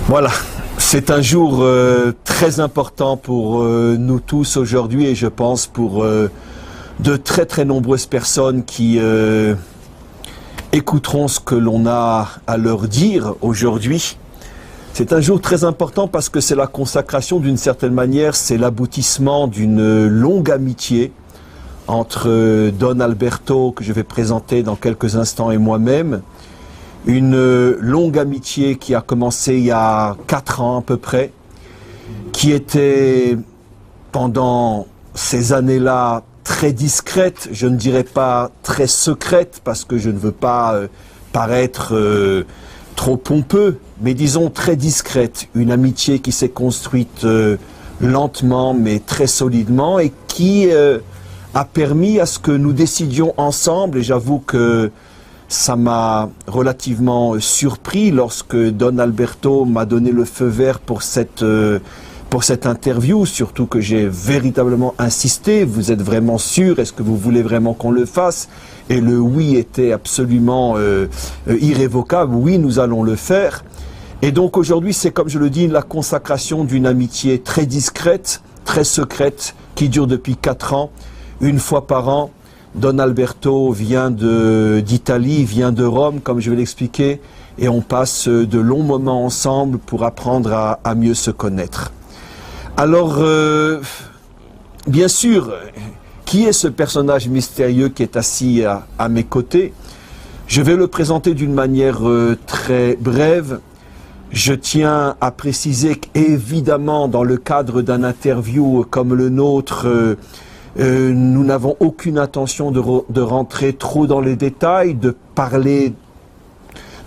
Voilà, c'est un jour très important pour nous tous aujourd'hui et je pense pour de très très nombreuses personnes qui écouteront ce que l'on a à leur dire aujourd'hui. C'est un jour très important parce que c'est la consacration d'une certaine manière, c'est l'aboutissement d'une longue amitié entre Don Alberto, que je vais présenter dans quelques instants, et moi-même. Une longue amitié qui a commencé il y a 4 ans à peu près, qui était pendant ces années-là très discrète, je ne dirais pas très secrète parce que je ne veux pas paraître trop pompeux, mais disons très discrète, une amitié qui s'est construite lentement mais très solidement et qui a permis à ce que nous décidions ensemble, et j'avoue que ça m'a relativement surpris lorsque Don Alberto m'a donné le feu vert pour cette interview, surtout que j'ai véritablement insisté. Vous êtes vraiment sûr? Est-ce que vous voulez vraiment qu'on le fasse? Et le oui était absolument irrévocable. Oui, nous allons le faire. Et donc aujourd'hui, c'est comme je le dis, la consacration d'une amitié très discrète, très secrète, qui dure depuis 4 ans, une fois par an. Don Alberto vient d'Italie, vient de Rome, comme je vais l'expliquer, et on passe de longs moments ensemble pour apprendre à mieux se connaître. Alors, bien sûr, qui est ce personnage mystérieux qui est assis à mes côtés? Je vais le présenter d'une manière très brève. Je tiens à préciser qu'évidemment, dans le cadre d'un interview comme le nôtre, nous n'avons aucune intention de rentrer trop dans les détails, de parler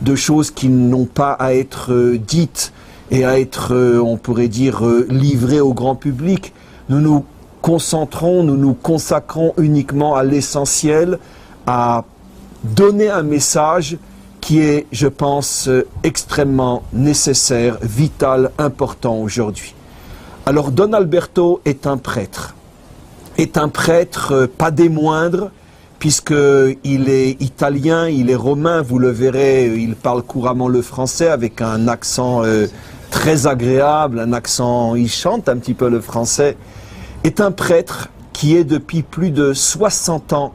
de choses qui n'ont pas à être dites et à être, on pourrait dire, livrées au grand public. Nous nous concentrons, nous nous consacrons uniquement à l'essentiel, à donner un message qui est, je pense, extrêmement nécessaire, vital, important aujourd'hui. Alors, Don Alberto est un prêtre. Est un prêtre pas des moindres, puisqu'il est italien, il est romain, vous le verrez, il parle couramment le français avec un accent très agréable, un accent, il chante un petit peu le français. Est un prêtre qui est depuis plus de 60 ans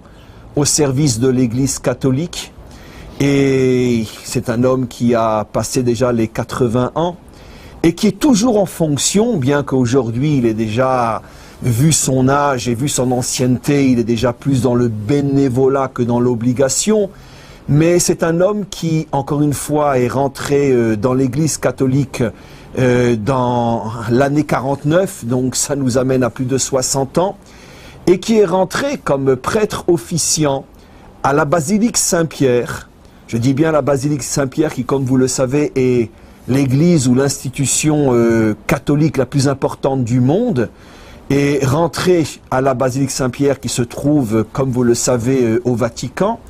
au service de l'Église catholique, et c'est un homme qui a passé déjà les 80 ans, et qui est toujours en fonction, bien qu'aujourd'hui il est déjà... Vu son âge et vu son ancienneté, il est déjà plus dans le bénévolat que dans l'obligation. Mais c'est un homme qui, encore une fois, est rentré dans l'Église catholique dans l'année 49, donc ça nous amène à plus de 60 ans, et qui est rentré comme prêtre officiant à la basilique Saint-Pierre. Je dis bien la basilique Saint-Pierre qui, comme vous le savez, est l'église ou l'institution catholique la plus importante du monde. Et rentré à la basilique Saint-Pierre qui se trouve, comme vous le savez, au Vatican.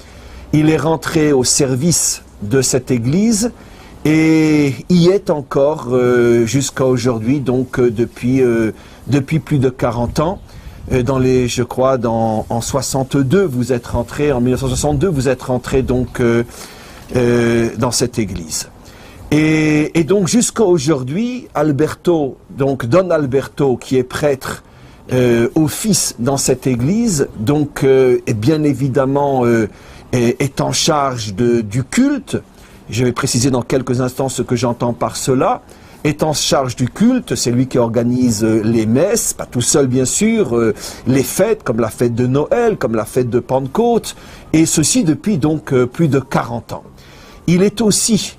Il est rentré au service de cette église et y est encore jusqu'à aujourd'hui, donc depuis plus de 40 ans. Je crois, en 62, vous êtes rentré, en 1962, vous êtes rentré donc dans cette église. Et donc jusqu'à aujourd'hui, Alberto, donc Don Alberto, qui est prêtre, office dans cette église, donc est bien évidemment est en charge du culte. Je vais préciser dans quelques instants ce que j'entends par cela. Est en charge du culte, c'est lui qui organise les messes, pas tout seul bien sûr, les fêtes comme la fête de Noël, comme la fête de Pentecôte, et ceci depuis donc plus de 40 ans. Il est aussi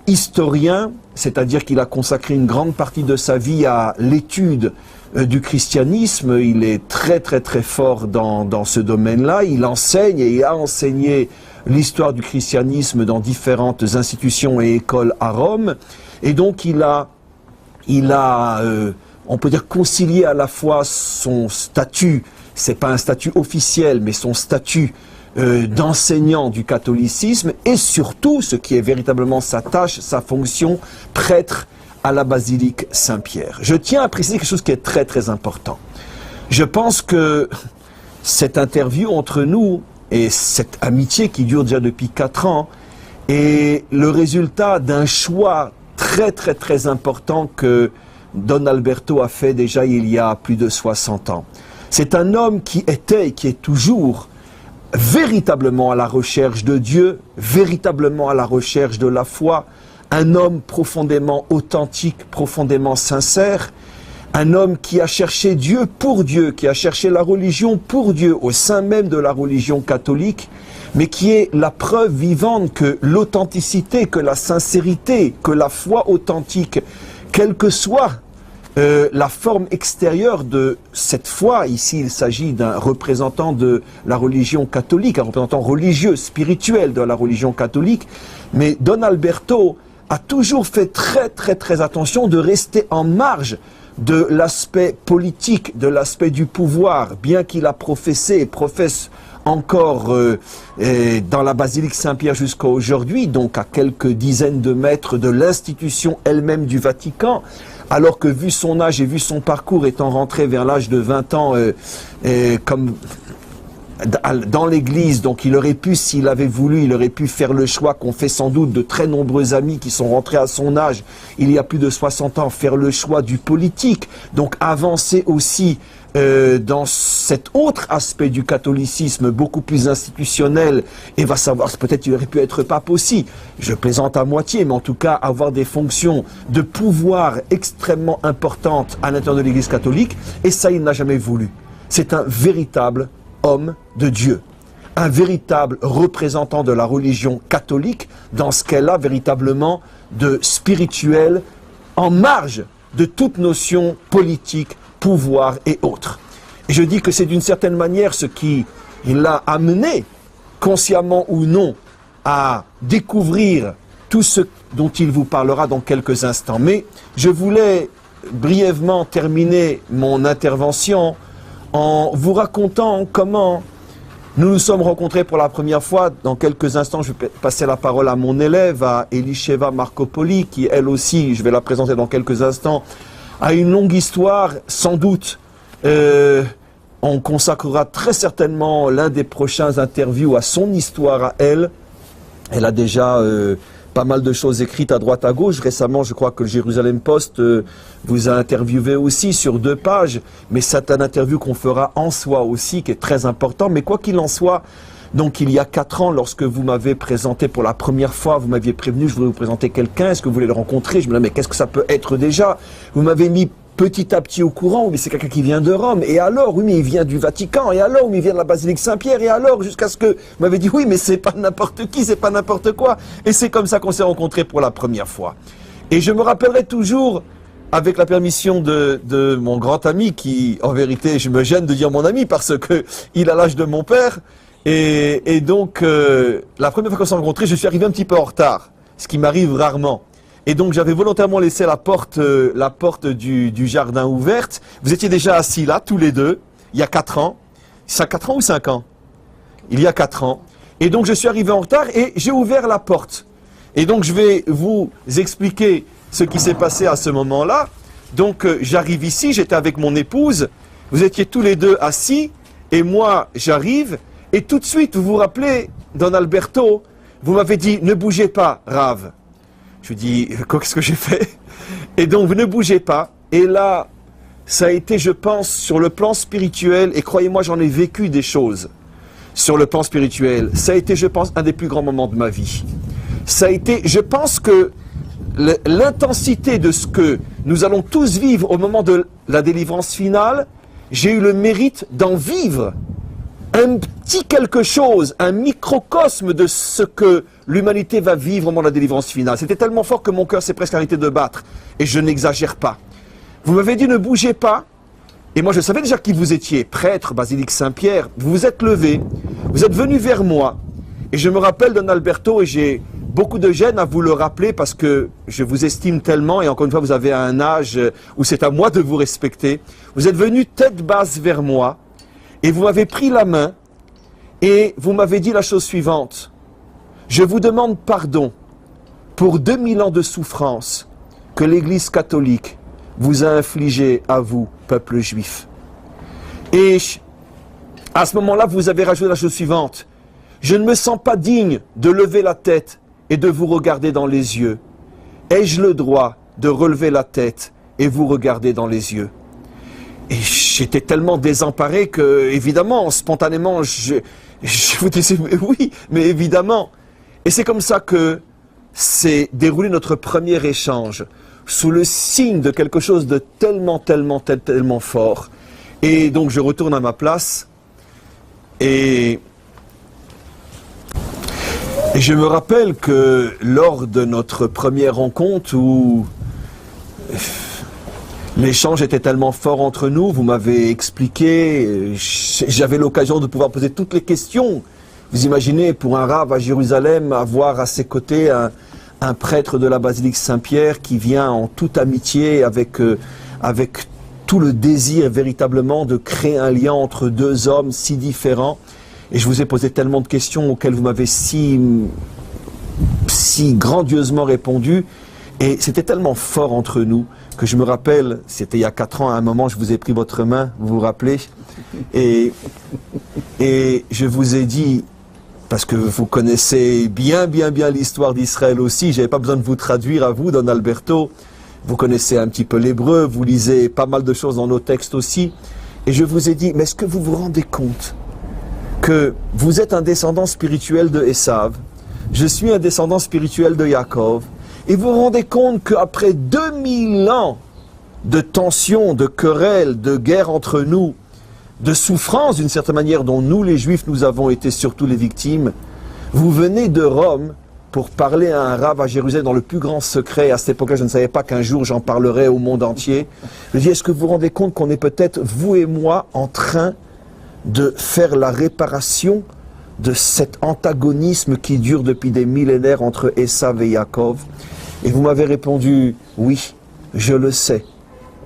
historien, c'est-à-dire qu'il a consacré une grande partie de sa vie à l'étude du christianisme. Il est très très très fort dans ce domaine-là. Il enseigne et il a enseigné l'histoire du christianisme dans différentes institutions et écoles à Rome. Et donc il a on peut dire concilié à la fois son statut, c'est pas un statut officiel, mais son statut d'enseignant du catholicisme et surtout, ce qui est véritablement sa tâche, sa fonction, prêtre à la basilique Saint-Pierre. Je tiens à préciser quelque chose qui est très très important. Je pense que cette interview entre nous et cette amitié qui dure déjà depuis 4 ans et le résultat d'un choix très important que Don Alberto a fait déjà il y a plus de 60 ans. C'est un homme qui était et qui est toujours véritablement à la recherche de Dieu, véritablement à la recherche de la foi, un homme profondément authentique, profondément sincère, un homme qui a cherché Dieu pour Dieu, qui a cherché la religion pour Dieu au sein même de la religion catholique, mais qui est la preuve vivante que l'authenticité, que la sincérité, que la foi authentique, quelle que soit la forme extérieure de cette foi, ici il s'agit d'un représentant de la religion catholique, un représentant religieux, spirituel de la religion catholique, mais Don Alberto a toujours fait très attention de rester en marge de l'aspect politique, de l'aspect du pouvoir, bien qu'il a professé et professe encore dans la basilique Saint-Pierre jusqu'à aujourd'hui, donc à quelques dizaines de mètres de l'institution elle-même du Vatican, alors que vu son âge et vu son parcours, étant rentré vers l'âge de 20 ans comme dans l'église, donc il aurait pu, s'il avait voulu, il aurait pu faire le choix qu'ont fait sans doute de très nombreux amis qui sont rentrés à son âge, il y a plus de 60 ans, faire le choix du politique, donc avancer aussi dans cet autre aspect du catholicisme beaucoup plus institutionnel, et va savoir, peut-être il aurait pu être pape aussi, je plaisante à moitié, mais en tout cas avoir des fonctions de pouvoir extrêmement importantes à l'intérieur de l'église catholique, et ça il n'a jamais voulu. C'est un véritable homme de Dieu, un véritable représentant de la religion catholique dans ce qu'elle a véritablement de spirituel en marge de toute notion politique, pouvoir et autres. Et je dis que c'est d'une certaine manière ce qui l'a amené, consciemment ou non, à découvrir tout ce dont il vous parlera dans quelques instants. Mais je voulais brièvement terminer mon intervention en vous racontant comment nous nous sommes rencontrés pour la première fois. Dans quelques instants, je vais passer la parole à mon élève, à Elisheva Marcopoli, qui elle aussi, je vais la présenter dans quelques instants, a une longue histoire, sans doute. On consacrera très certainement l'un des prochains interviews à son histoire à elle. Elle a déjà pas mal de choses écrites à droite à gauche. Récemment, je crois que le Jérusalem Post vous a interviewé aussi sur 2 pages. Mais c'est un interview qu'on fera en soi aussi, qui est très important. Mais quoi qu'il en soit, donc il y a 4 ans, lorsque vous m'avez présenté pour la première fois, vous m'aviez prévenu, je voulais vous présenter quelqu'un, est-ce que vous voulez le rencontrer? Je me disais, mais qu'est-ce que ça peut être déjà? Vous m'avez mis petit à petit au courant, mais c'est quelqu'un qui vient de Rome, et alors, oui, mais il vient du Vatican, et alors, mais il vient de la basilique Saint-Pierre, et alors, jusqu'à ce que vous m'avez dit, oui, mais c'est pas n'importe qui, c'est pas n'importe quoi, et c'est comme ça qu'on s'est rencontrés pour la première fois. Et je me rappellerai toujours, avec la permission de mon grand ami, qui, en vérité, je me gêne de dire mon ami, parce que il a l'âge de mon père, et donc, la première fois qu'on s'est rencontrés, je suis arrivé un petit peu en retard, ce qui m'arrive rarement. Et donc j'avais volontairement laissé la porte du jardin ouverte. Vous étiez déjà assis là, tous les deux, il y a 4 ans. Ça 4 ans ou 5 ans? Il y a 4 ans. Et donc je suis arrivé en retard et j'ai ouvert la porte. Et donc je vais vous expliquer ce qui s'est passé à ce moment-là. Donc j'arrive ici, j'étais avec mon épouse, vous étiez tous les deux assis, et moi j'arrive, et tout de suite, vous vous rappelez, Don Alberto, vous m'avez dit, ne bougez pas, Rav. Je lui dis, qu'est-ce que j'ai fait? Et donc, vous ne bougez pas. Et là, ça a été, je pense, sur le plan spirituel, et croyez-moi, j'en ai vécu des choses sur le plan spirituel. Ça a été, je pense, un des plus grands moments de ma vie. Ça a été, je pense que l'intensité de ce que nous allons tous vivre au moment de la délivrance finale, j'ai eu le mérite d'en vivre un petit quelque chose, un microcosme de ce que l'humanité va vivre au moment de la délivrance finale. C'était tellement fort que mon cœur s'est presque arrêté de battre. Et je n'exagère pas. Vous m'avez dit ne bougez pas. Et moi je savais déjà qui vous étiez, prêtre, basilique Saint-Pierre. Vous vous êtes levé, vous êtes venu vers moi. Et je me rappelle Don Alberto, et j'ai beaucoup de gêne à vous le rappeler parce que je vous estime tellement, et encore une fois vous avez un âge où c'est à moi de vous respecter. Vous êtes venu tête basse vers moi. Et vous m'avez pris la main et vous m'avez dit la chose suivante. Je vous demande pardon pour 2000 ans de souffrance que l'Église catholique vous a infligé à vous, peuple juif. Et à ce moment-là, vous avez rajouté la chose suivante. Je ne me sens pas digne de lever la tête et de vous regarder dans les yeux? Ai-je le droit de relever la tête et vous regarder dans les yeux? Et j'étais tellement désemparé que, évidemment, spontanément, je vous disais, oui, mais évidemment. Et c'est comme ça que s'est déroulé notre premier échange, sous le signe de quelque chose de tellement fort. Et donc je retourne à ma place et je me rappelle que lors de notre première rencontre où l'échange était tellement fort entre nous, vous m'avez expliqué, j'avais l'occasion de pouvoir poser toutes les questions. Vous imaginez, pour un rabbin à Jérusalem, avoir à ses côtés un prêtre de la basilique Saint-Pierre qui vient en toute amitié avec tout le désir véritablement de créer un lien entre deux hommes si différents. Et je vous ai posé tellement de questions auxquelles vous m'avez si grandiosement répondu. Et c'était tellement fort entre nous que je me rappelle, c'était il y a 4 ans, à un moment, je vous ai pris votre main, vous vous rappelez, et je vous ai dit, parce que vous connaissez bien l'histoire d'Israël aussi, j'avais pas besoin de vous traduire à vous, Don Alberto, vous connaissez un petit peu l'hébreu, vous lisez pas mal de choses dans nos textes aussi, et je vous ai dit, mais est-ce que vous vous rendez compte que vous êtes un descendant spirituel de Esav, je suis un descendant spirituel de Yaakov, et vous vous rendez compte qu'après 2000 ans de tensions, de querelles, de guerres entre nous, de souffrances d'une certaine manière dont nous les Juifs nous avons été surtout les victimes, vous venez de Rome pour parler à un rabbin à Jérusalem dans le plus grand secret. À cette époque-là, je ne savais pas qu'un jour j'en parlerais au monde entier. Je dis, est-ce que vous vous rendez compte qu'on est peut-être, vous et moi, en train de faire la réparation de cet antagonisme qui dure depuis des millénaires entre Esav et Yaakov? Et vous m'avez répondu, oui, je le sais,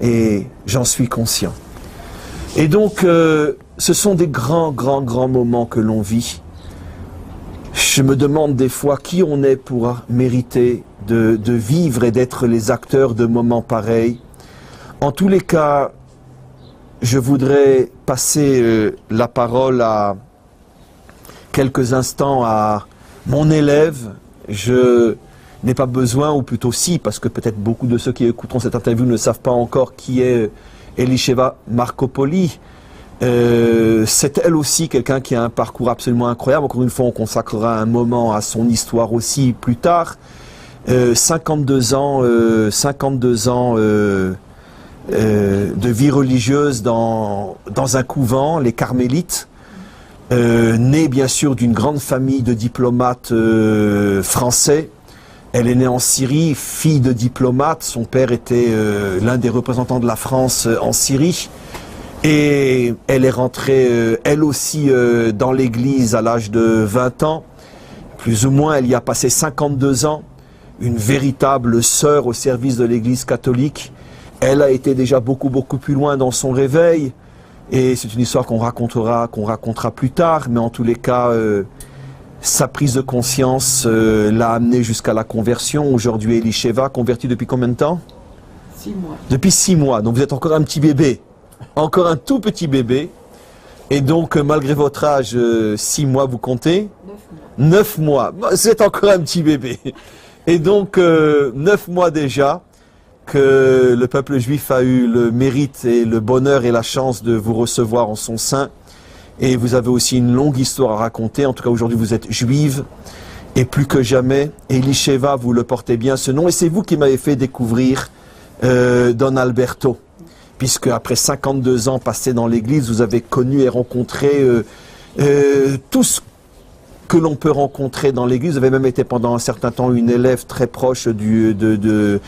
et j'en suis conscient. Et donc, ce sont des grands moments que l'on vit. Je me demande des fois qui on est pour mériter de vivre et d'être les acteurs de moments pareils. En tous les cas, je voudrais passer la parole à quelques instants à mon élève. Je n'ai pas besoin, ou plutôt si, parce que peut-être beaucoup de ceux qui écouteront cette interview ne savent pas encore qui est Elisheva Marcopoli. C'est elle aussi quelqu'un qui a un parcours absolument incroyable. Encore une fois, on consacrera un moment à son histoire aussi plus tard. 52 ans de vie religieuse dans un couvent, les Carmélites. Née bien sûr d'une grande famille de diplomates français. Elle est née en Syrie, fille de diplomate. Son père était l'un des représentants de la France en Syrie. Et elle est rentrée, elle aussi, dans l'église à l'âge de 20 ans. Plus ou moins, elle y a passé 52 ans. Une véritable sœur au service de l'église catholique. Elle a été déjà beaucoup plus loin dans son réveil. Et c'est une histoire qu'on racontera plus tard. Mais en tous les cas, sa prise de conscience l'a amenée jusqu'à la conversion. Aujourd'hui, Elisheva, convertie depuis combien de temps? 6 mois. Depuis 6 mois. Donc vous êtes encore un petit bébé. Encore un tout petit bébé. Et donc, malgré votre âge, 6 mois, vous comptez? 9 mois. C'est encore un petit bébé. Et donc, 9 mois déjà, que le peuple juif a eu le mérite et le bonheur et la chance de vous recevoir en son sein. Et vous avez aussi une longue histoire à raconter. En tout cas, aujourd'hui, vous êtes juive. Et plus que jamais, Elisheva, vous le portez bien ce nom. Et c'est vous qui m'avez fait découvrir Don Alberto. Puisque après 52 ans passés dans l'église, vous avez connu et rencontré tout ce que l'on peut rencontrer dans l'église. Vous avez même été pendant un certain temps une élève très proche de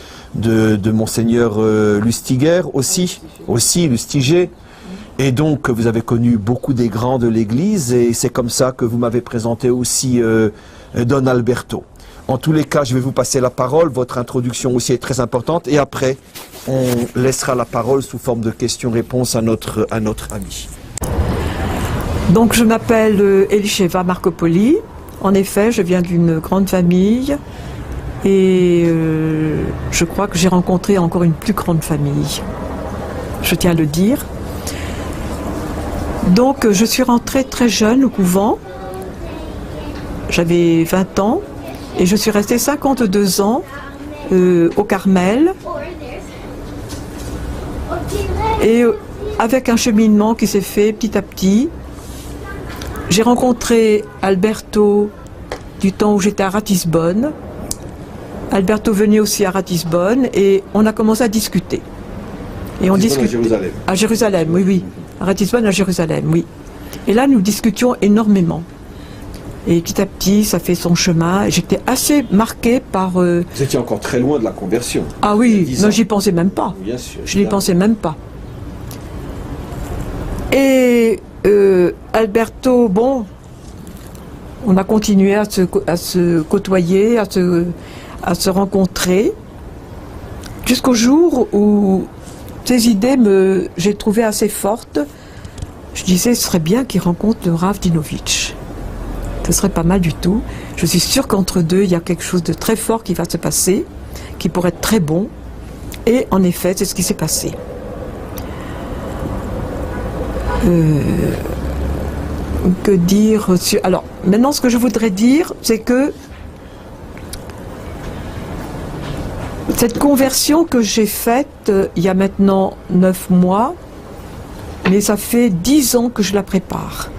Monseigneur Lustiger aussi Lustiger. Et donc vous avez connu beaucoup des grands de l'église et c'est comme ça que vous m'avez présenté aussi Don Alberto. En tous les cas, je vais vous passer la parole. Votre introduction aussi est très importante. Et après, on laissera la parole sous forme de questions-réponses à notre ami. Donc, je m'appelle Elisheva Marcopoli. En effet, je viens d'une grande famille. Et je crois que j'ai rencontré encore une plus grande famille. Je tiens à le dire. Donc, je suis rentrée très jeune au couvent. J'avais 20 ans. Et je suis restée 52 ans au Carmel. Et avec un cheminement qui s'est fait petit à petit, j'ai rencontré Alberto du temps où j'étais à Ratisbonne. Alberto venait aussi à Ratisbonne et on a commencé à discuter. Et on discutait à Jérusalem. À Jérusalem, oui, oui. À Ratisbonne, à Jérusalem, oui. Et là, nous discutions énormément. Et petit à petit, ça fait son chemin. J'étais assez marquée par... Vous étiez encore très loin de la conversion. Ah oui, non, j'y pensais même pas. Bien sûr. Je n'y pensais même pas. Et Alberto, bon, on a continué à se côtoyer, à se rencontrer, jusqu'au jour où ces idées j'ai trouvé assez fortes. Je disais, ce serait bien qu'il rencontre le Rav Dinovitch. Ce serait pas mal du tout. Je suis sûre qu'entre deux, il y a quelque chose de très fort qui va se passer, qui pourrait être très bon. Et en effet, c'est ce qui s'est passé. Que dire sur... Alors, maintenant, ce que je voudrais dire, c'est que cette conversion que j'ai faite il y a maintenant 9 mois, mais ça fait 10 ans que je la prépare.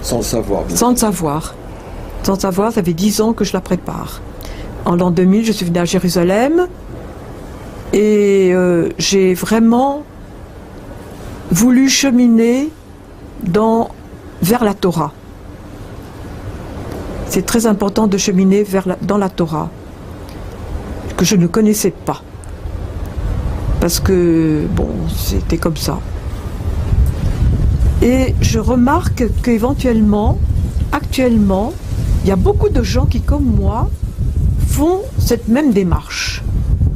Sans le savoir. Sans le savoir. Sans le savoir, ça fait 10 ans que je la prépare. En l'an 2000, je suis venue à Jérusalem et j'ai vraiment voulu cheminer vers la Torah. C'est très important de cheminer dans la Torah, que je ne connaissais pas. Parce que, bon, c'était comme ça. Et je remarque qu'éventuellement, actuellement, il y a beaucoup de gens qui, comme moi, font cette même démarche.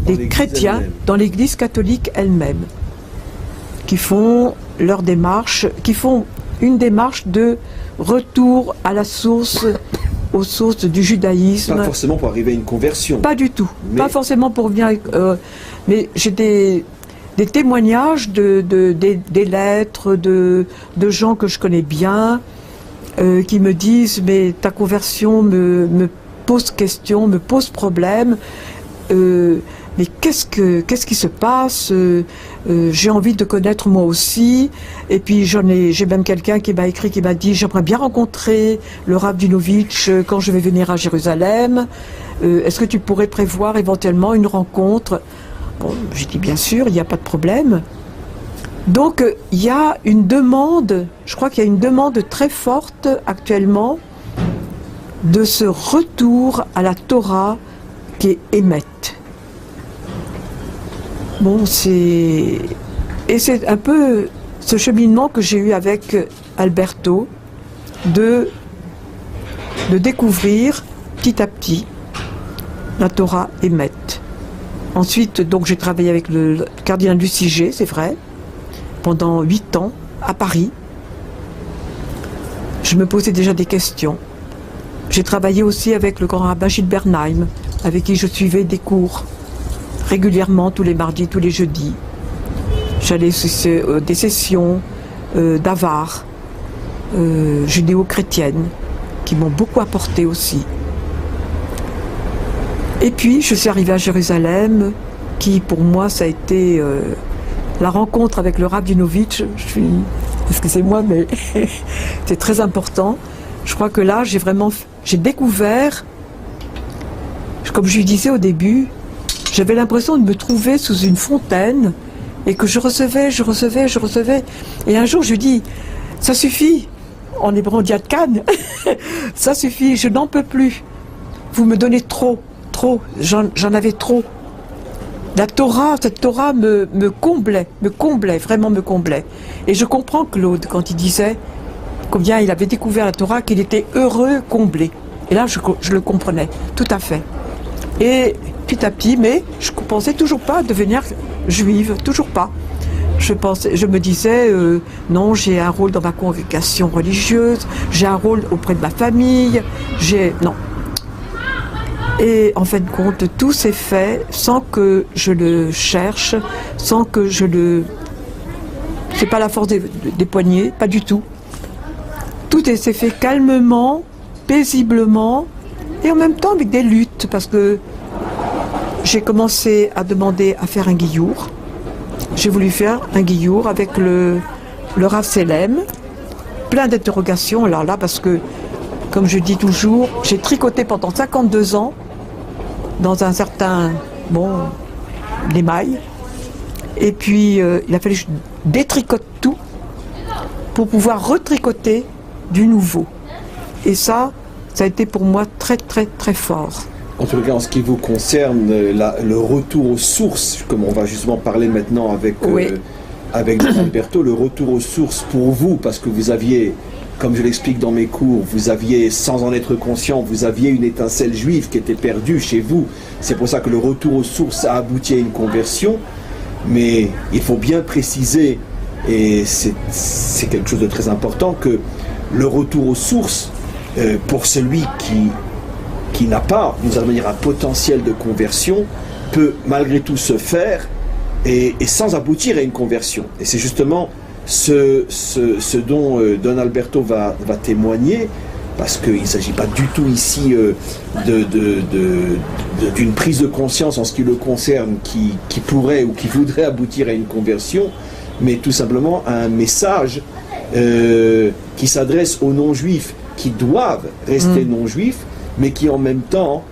Des chrétiens dans l'Église catholique elle-même, qui font leur démarche, qui font une démarche de retour à la source, aux sources du judaïsme. Pas forcément pour arriver à une conversion. Pas du tout. Pas forcément pour venir... mais j'ai des témoignages des lettres de gens que je connais bien, qui me disent « mais ta conversion me pose question, me pose problème, mais qu'est-ce qui se passe, j'ai envie de connaître moi aussi. » Et puis j'ai même quelqu'un qui m'a écrit, qui m'a dit « j'aimerais bien rencontrer le Rav Dinovitch quand je vais venir à Jérusalem. Est-ce que tu pourrais prévoir éventuellement une rencontre ?» Bon, j'ai dit bien sûr, il n'y a pas de problème. Donc il y a une demande, je crois qu'il y a une demande très forte actuellement de ce retour à la Torah qui est Emet. Bon, et c'est un peu ce cheminement que j'ai eu avec Alberto de découvrir petit à petit la Torah Emet. Ensuite, donc, j'ai travaillé avec le cardinal du CIG, c'est vrai, pendant 8 ans, à Paris. Je me posais déjà des questions. J'ai travaillé aussi avec le grand rabbin Gilles Bernheim, avec qui je suivais des cours régulièrement, tous les mardis, tous les jeudis. J'allais sur des sessions d'Avar, judéo-chrétiennes, qui m'ont beaucoup apporté aussi. Et puis, je suis arrivée à Jérusalem, qui pour moi, ça a été la rencontre avec le Rav Dinovitch. Excusez-moi, mais c'est très important. Je crois que là, j'ai découvert, comme je lui disais au début, j'avais l'impression de me trouver sous une fontaine et que je recevais. Et un jour, je lui dis, ça suffit, en hébreu on dit Adkan, ça suffit, je n'en peux plus. Vous me donnez trop, j'en avais trop. La Torah, cette Torah me comblait, vraiment me comblait. Et je comprends Claude quand il disait combien il avait découvert la Torah, qu'il était heureux, comblé. Et là, je le comprenais, tout à fait. Et petit à petit, mais je ne pensais toujours pas devenir juive, toujours pas. Je me disais, non, j'ai un rôle dans ma congrégation religieuse, j'ai un rôle auprès de ma famille, non. Et en fin de compte, tout s'est fait sans que je le cherche, sans que je le... C'est pas la force des poignets, pas du tout. Tout s'est fait calmement, paisiblement, Et en même temps avec des luttes, parce que j'ai commencé à demander à faire un guillour. J'ai voulu faire un guillour avec le Rav Selem. Plein d'interrogations, alors là, parce que, comme je dis toujours, j'ai tricoté pendant 52 ans dans un certain, émail. Et puis, il a fallu que je détricote tout pour pouvoir retricoter du nouveau. Et ça a été pour moi très, très, très fort. En tout cas, en ce qui vous concerne, le retour aux sources, comme on va justement parler maintenant avec Alberto, le retour aux sources pour vous, parce que vous aviez, comme je l'explique dans mes cours, vous aviez, sans en être conscient, vous aviez une étincelle juive qui était perdue chez vous. C'est pour ça que le retour aux sources a abouti à une conversion. Mais il faut bien préciser, et c'est quelque chose de très important, que le retour aux sources, pour celui qui n'a pas, d'une certaine manière, un potentiel de conversion, peut malgré tout se faire et sans aboutir à une conversion. Et c'est justement ce dont Don Alberto va témoigner, parce qu'il ne s'agit pas du tout ici d'une prise de conscience en ce qui le concerne, qui pourrait ou qui voudrait aboutir à une conversion, mais tout simplement un message qui s'adresse aux non-juifs qui doivent rester non-juifs, mais qui en même temps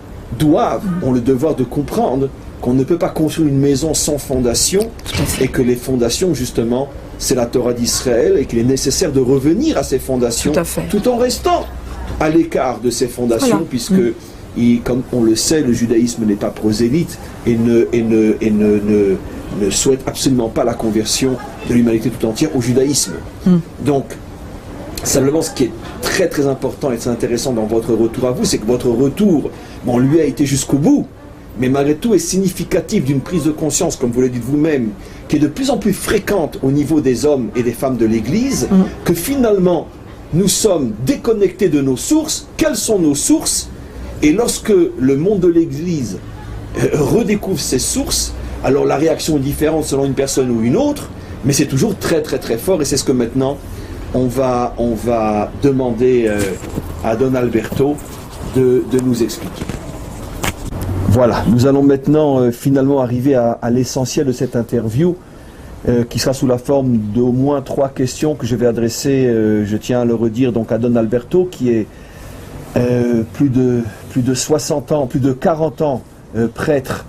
ont le devoir de comprendre qu'on ne peut pas construire une maison sans fondation, et que les fondations, justement, c'est la Torah d'Israël, et qu'il est nécessaire de revenir à ces fondations, tout en restant à l'écart de ces fondations, puisque, comme on le sait, le judaïsme n'est pas prosélyte et ne souhaite absolument pas la conversion de l'humanité tout entière au judaïsme. Donc, simplement, ce qui est très très important et très intéressant dans votre retour à vous, c'est que votre retour, lui a été jusqu'au bout, mais malgré tout est significatif d'une prise de conscience, comme vous le dites vous-même, qui est de plus en plus fréquente au niveau des hommes et des femmes de l'Église, que finalement, nous sommes déconnectés de nos sources. Quelles sont nos sources? Et lorsque le monde de l'Église redécouvre ses sources, alors la réaction est différente selon une personne ou une autre, mais c'est toujours très très très fort, et c'est ce que maintenant on va demander à Don Alberto de nous expliquer. Voilà, nous allons maintenant finalement arriver à l'essentiel de cette interview, qui sera sous la forme d'au moins 3 questions que je vais adresser, je tiens à le redire, donc à Don Alberto, qui est plus de 60 ans, plus de 40 ans prêtre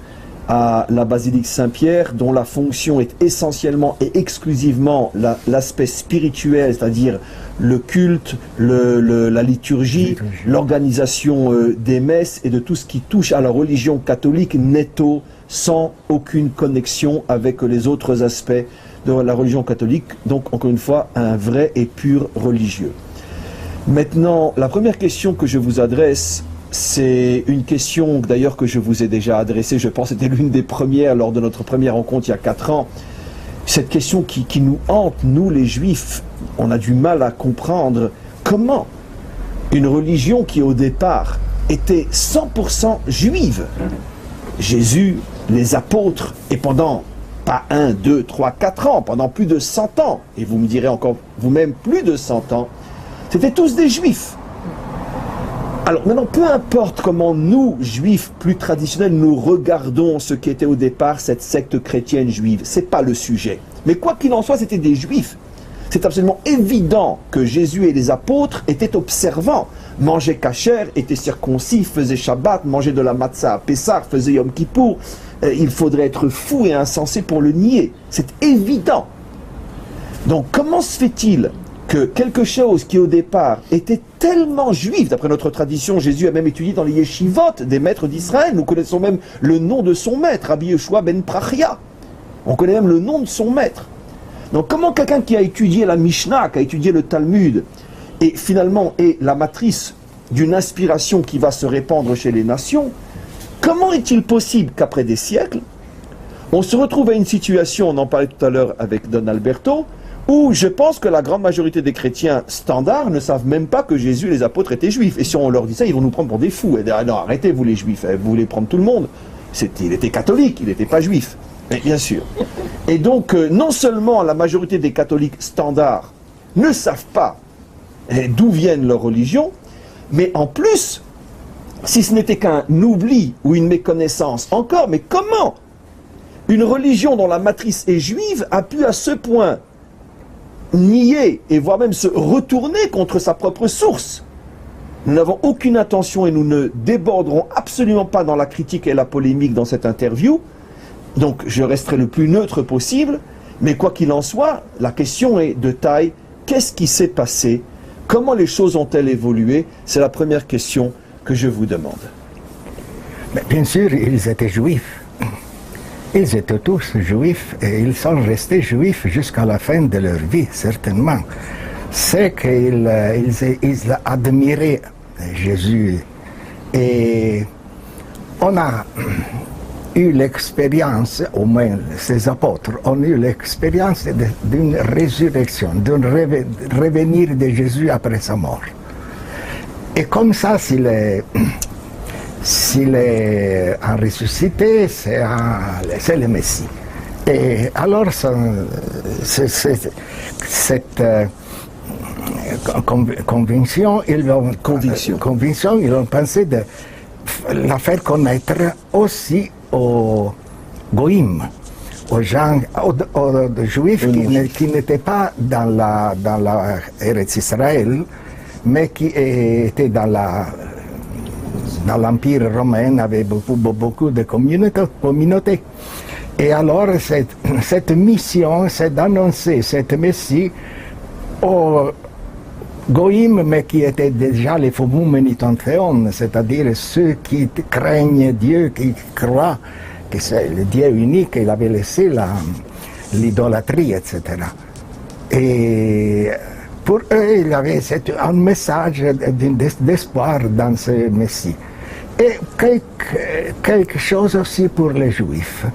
à la basilique Saint-Pierre, dont la fonction est essentiellement et exclusivement l'aspect spirituel, c'est-à-dire le culte, la liturgie, l'organisation des messes et de tout ce qui touche à la religion catholique netto, sans aucune connexion avec les autres aspects de la religion catholique. Donc, encore une fois, un vrai et pur religieux. Maintenant, la première question que je vous adresse, c'est une question d'ailleurs que je vous ai déjà adressée, je pense que c'était l'une des premières lors de notre première rencontre il y a 4 ans. Cette question qui nous hante, nous les Juifs, on a du mal à comprendre comment une religion qui au départ était 100% juive, Jésus, les apôtres, et pendant pas 1, 2, 3, 4 ans, pendant plus de 100 ans, et vous me direz encore vous-même plus de 100 ans, c'était tous des Juifs. Alors maintenant, peu importe comment nous, Juifs plus traditionnels, nous regardons ce qui était au départ cette secte chrétienne juive, c'est pas le sujet. Mais quoi qu'il en soit, c'était des Juifs. C'est absolument évident que Jésus et les apôtres étaient observants, mangeaient kasher, étaient circoncis, faisaient Shabbat, mangeaient de la matzah à Pessah, faisaient Yom Kippour. Il faudrait être fou et insensé pour le nier. C'est évident. Donc comment se fait-il que quelque chose qui au départ était tellement juif, d'après notre tradition, Jésus a même étudié dans les yeshivot des maîtres d'Israël, nous connaissons même le nom de son maître, Rabbi Yeshua ben Prachia. On connaît même le nom de son maître. Donc comment quelqu'un qui a étudié la Mishnah, qui a étudié le Talmud, et finalement est la matrice d'une inspiration qui va se répandre chez les nations, comment est-il possible qu'après des siècles, on se retrouve à une situation, on en parlait tout à l'heure avec Don Alberto, où je pense que la grande majorité des chrétiens standards ne savent même pas que Jésus et les apôtres étaient juifs. Et si on leur dit ça, ils vont nous prendre pour des fous. Et dire, ah non, arrêtez vous les juifs, vous voulez prendre tout le monde. Il était catholique, il n'était pas juif. Mais bien sûr. Et donc, non seulement la majorité des catholiques standards ne savent pas d'où viennent leurs religions, mais en plus, si ce n'était qu'un oubli ou une méconnaissance. Encore, mais comment une religion dont la matrice est juive a pu à ce point nier et voire même se retourner contre sa propre source? Nous n'avons aucune intention et nous ne déborderons absolument pas dans la critique et la polémique dans cette interview. Donc je resterai le plus neutre possible. Mais quoi qu'il en soit, la question est de taille. Qu'est-ce qui s'est passé? Comment les choses ont-elles évolué? C'est la première question que je vous demande. Mais bien sûr, ils étaient juifs. Ils étaient tous juifs et ils sont restés juifs jusqu'à la fin de leur vie, certainement. C'est qu'ils admiraient Jésus. Et on a eu l'expérience, au moins ces apôtres, ont eu l'expérience d'une résurrection, d'un revenir de Jésus après sa mort. Et comme ça, s'il est ressuscité, c'est le Messie. Et alors, cette conviction, ils ont pensé de la faire connaître aussi aux goïms, aux gens, aux juifs qui n'étaient pas dans la Eretz Israël, mais qui étaient dans l'Empire romain, avec beaucoup de communautés. Et alors, cette mission, c'est d'annoncer cette Messie aux goïms, mais qui étaient déjà les fomumenitanthéon, c'est-à-dire ceux qui craignent Dieu, qui croient que c'est le Dieu unique, il avait laissé l'idolâtrie, etc. Et pour eux, il y avait un message d'espoir dans ce Messie. Et quelque chose aussi pour les Juifs.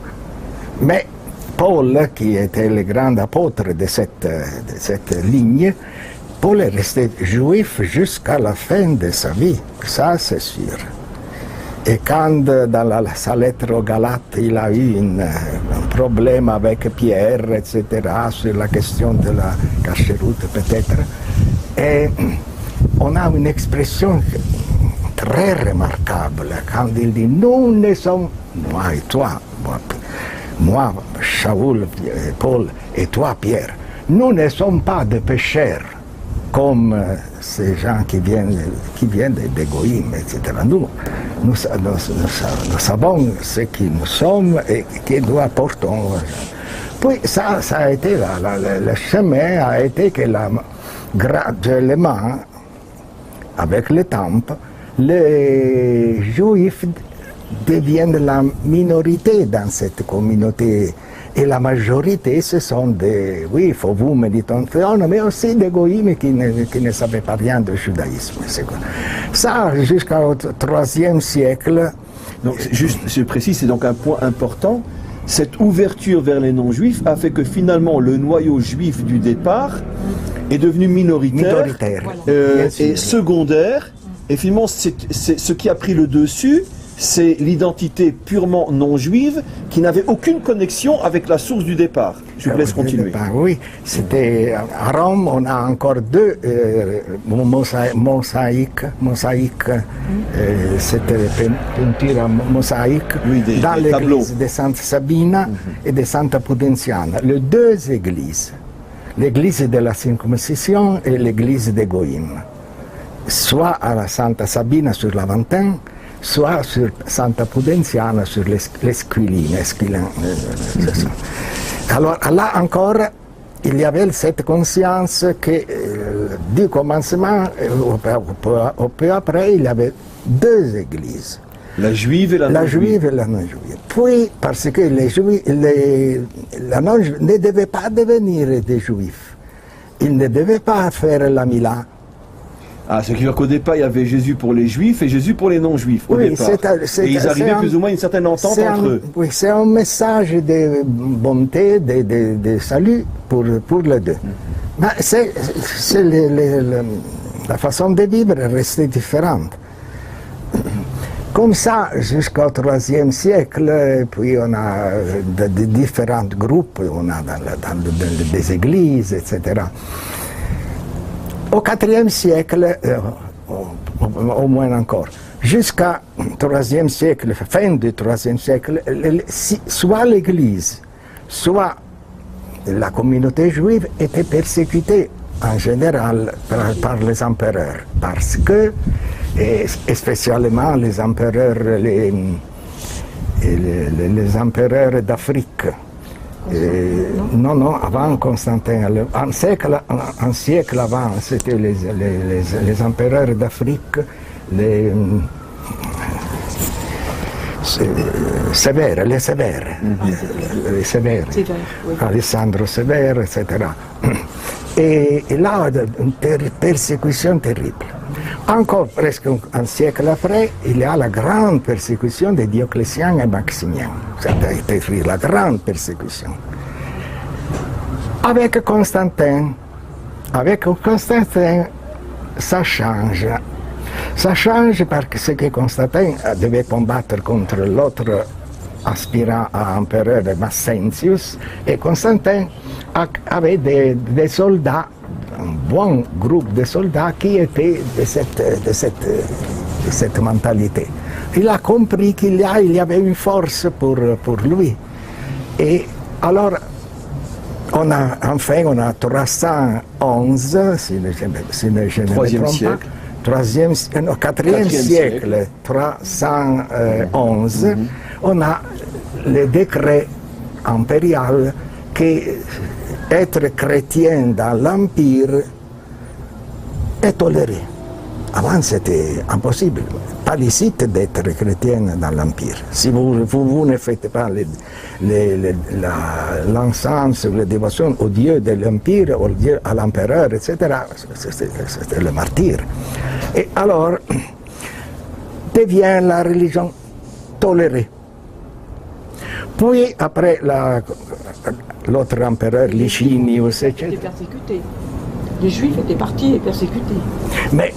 Mais Paul, qui était le grand apôtre de cette ligne, Paul est resté juif jusqu'à la fin de sa vie, ça c'est sûr. Et quand dans sa lettre aux Galates, il a eu un problème avec Pierre, etc., sur la question de la cacheroute peut-être, et on a une expression très remarquable quand il dit « Nous ne sommes, moi et toi, moi, Shaoul, Paul, et toi, Pierre, nous ne sommes pas des pécheurs, comme ces gens qui viennent des goïms, etc. Nous savons ce que nous sommes et que nous apportons. Puis ça a été, le chemin a été que graduellement, avec le temps, les Juifs deviennent la minorité dans cette communauté. Et la majorité, ce sont des, oui, fomumenitanthéon, mais aussi des goïms qui ne savaient pas rien du judaïsme. Ça, jusqu'au IIIe siècle. Donc, juste, je précise, c'est donc un point important. Cette ouverture vers les non-juifs a fait que finalement le noyau juif du départ est devenu minoritaire. Et secondaire. Et finalement, c'est ce qui a pris le dessus, c'est l'identité purement non juive qui n'avait aucune connexion avec la source du départ. Je vous laisse continuer. Oui, c'était à Rome, on a encore deux mosaïques, c'était peinture mosaïque, oui, dans l'église de Santa Sabina et de Santa Pudenziana. Les deux églises, l'église de la circoncision et l'église de Goïm, soit à la Santa Sabina sur l'Aventin, soit sur Santa Pudenziana sur l'Esquiline. Alors là encore, il y avait cette conscience que du commencement, au peu après, il y avait deux églises. La juive et la non-juive. La juive et la non-juive. Puis, parce que la non-juive ne devait pas devenir des juifs. Ils ne devaient pas faire la Mila. Ah, ce qui veut dire qu'au départ, il y avait Jésus pour les Juifs et Jésus pour les non-Juifs, au départ. Et ils arrivaient plus ou moins à une certaine entente entre eux. Oui, c'est un message de bonté, de salut pour les deux. Mais la façon de vivre est restée différente. Comme ça, jusqu'au IIIe siècle, puis on a de différents groupes, on a dans des églises, etc. Au IVe siècle, au moins encore, Jusqu'à IIIe siècle, fin du IIIe siècle, soit l'Église, soit la communauté juive était persécutée en général par les empereurs, parce que, et spécialement les empereurs, les empereurs d'Afrique. Non, avant Constantin, un siècle avant, c'était les empereurs d'Afrique, les Sévères, les Sévères, Oui. Alessandro Sévère, etc. Et là, une persécution terrible. Encore presque un siècle après, il y a la grande persécution de Dioclétien et Maximien. Ça a été la grande persécution. Avec Constantin, ça change. Ça change parce que Constantin devait combattre contre l'autre aspirant à empereur, Maxentius, et Constantin avait des soldats, un bon groupe de soldats qui étaient de cette mentalité. Il a compris qu'il y avait une force pour lui. Et alors, on a 311, si je ne me trompe pas, 4e siècle, 311, on a le décret impérial que être chrétien dans l'Empire est toléré. Avant, c'était impossible. Pas licite d'être chrétien dans l'Empire. Si vous ne faites pas l'encens ou la dévotion au Dieu de l'Empire, au Dieu, à l'empereur, etc., c'était le martyr. Et alors, devient la religion tolérée. Puis, après l'autre empereur, Licinius, etc. Étaient persécutés. Les Juifs étaient partis et persécutés. Mais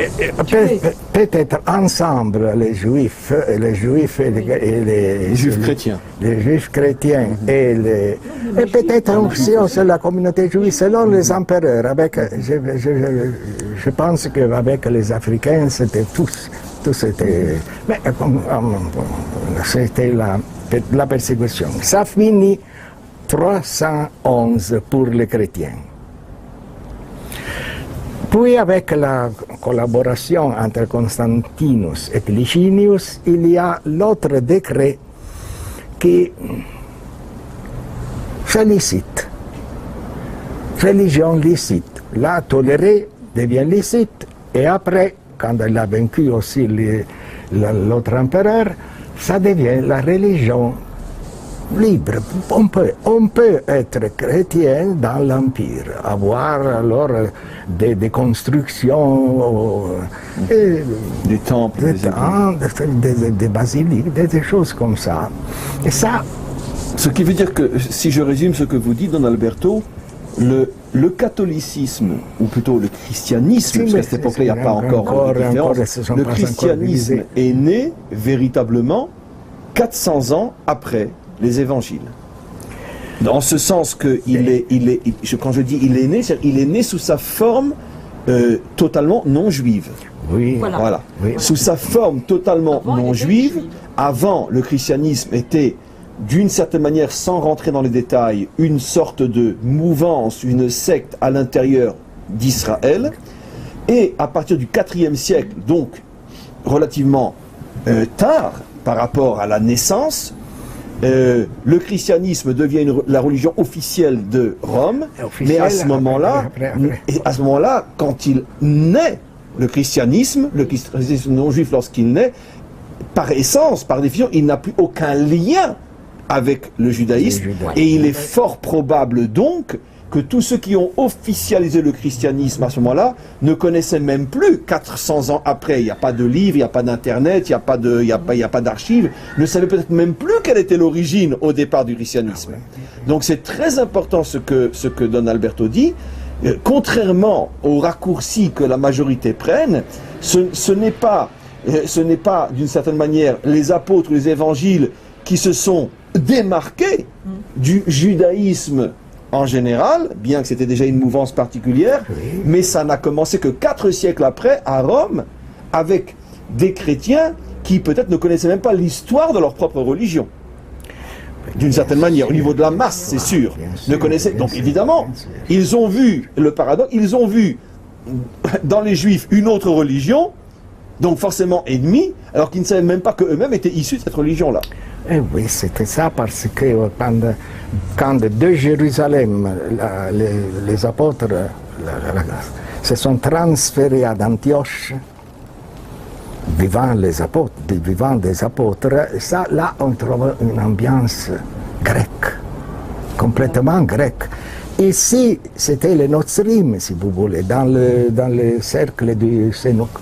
peut-être ensemble, les Juifs et les Juifs chrétiens. Les Juifs chrétiens et peut-être aussi la communauté juive, selon les empereurs. Je pense qu'avec les Africains, c'était tous étaient. Mais c'était la persécution. Ça finit 311 pour les chrétiens. Puis, avec la collaboration entre Constantinus et Licinius, il y a l'autre décret qui félicite. Religion licite. Là, tolérée devient licite. Et après, quand il a vaincu aussi l'autre empereur, ça devient la religion libre. On peut être chrétien dans l'Empire, avoir alors des constructions, des temples, des basiliques, des choses comme ça. Et ça. Ce qui veut dire que, si je résume ce que vous dites, Don Alberto, le catholicisme, ou plutôt le christianisme, parce qu'à cette époque-là, il n'y a pas encore de différence, le christianisme est né véritablement 400 ans après les évangiles. Dans ce sens que quand je dis il est né, c'est-à-dire il est né sous sa forme totalement non juive. Oui. Voilà. Oui. Sous sa forme totalement non juive. Avant, le christianisme était, d'une certaine manière, sans rentrer dans les détails, une sorte de mouvance, une secte à l'intérieur d'Israël. Et à partir du IVe siècle, donc relativement tard par rapport à la naissance, le christianisme devient la religion officielle de Rome, mais à ce moment-là, quand il naît, le christianisme non juif lorsqu'il naît, par essence, par définition, il n'a plus aucun lien avec le judaïsme, et il est fort probable donc que tous ceux qui ont officialisé le christianisme à ce moment-là ne connaissaient même plus, 400 ans après, il n'y a pas de livre, il n'y a pas d'internet, il n'y a pas d'archives, ne savaient peut-être même plus quelle était l'origine au départ du christianisme. Donc c'est très important ce que Don Alberto dit. Contrairement au raccourci que la majorité prenne, ce n'est pas d'une certaine manière les apôtres ou les évangiles qui se sont démarqués du judaïsme en général, bien que c'était déjà une mouvance particulière, mais ça n'a commencé que 4 siècles après, à Rome, avec des chrétiens qui peut-être ne connaissaient même pas l'histoire de leur propre religion. D'une certaine manière, au niveau de la masse, c'est sûr. Ne connaissaient. Donc évidemment, ils ont vu le paradoxe, ils ont vu dans les Juifs une autre religion, donc forcément ennemie, alors qu'ils ne savaient même pas qu'eux-mêmes étaient issus de cette religion-là. Eh oui, c'était ça parce que quand de Jérusalem, les apôtres se sont transférés à Antioche, vivant des apôtres, ça, là, on trouve une ambiance grecque, complètement grecque. Ici, c'était le Nozrim, si vous voulez, dans le cercle du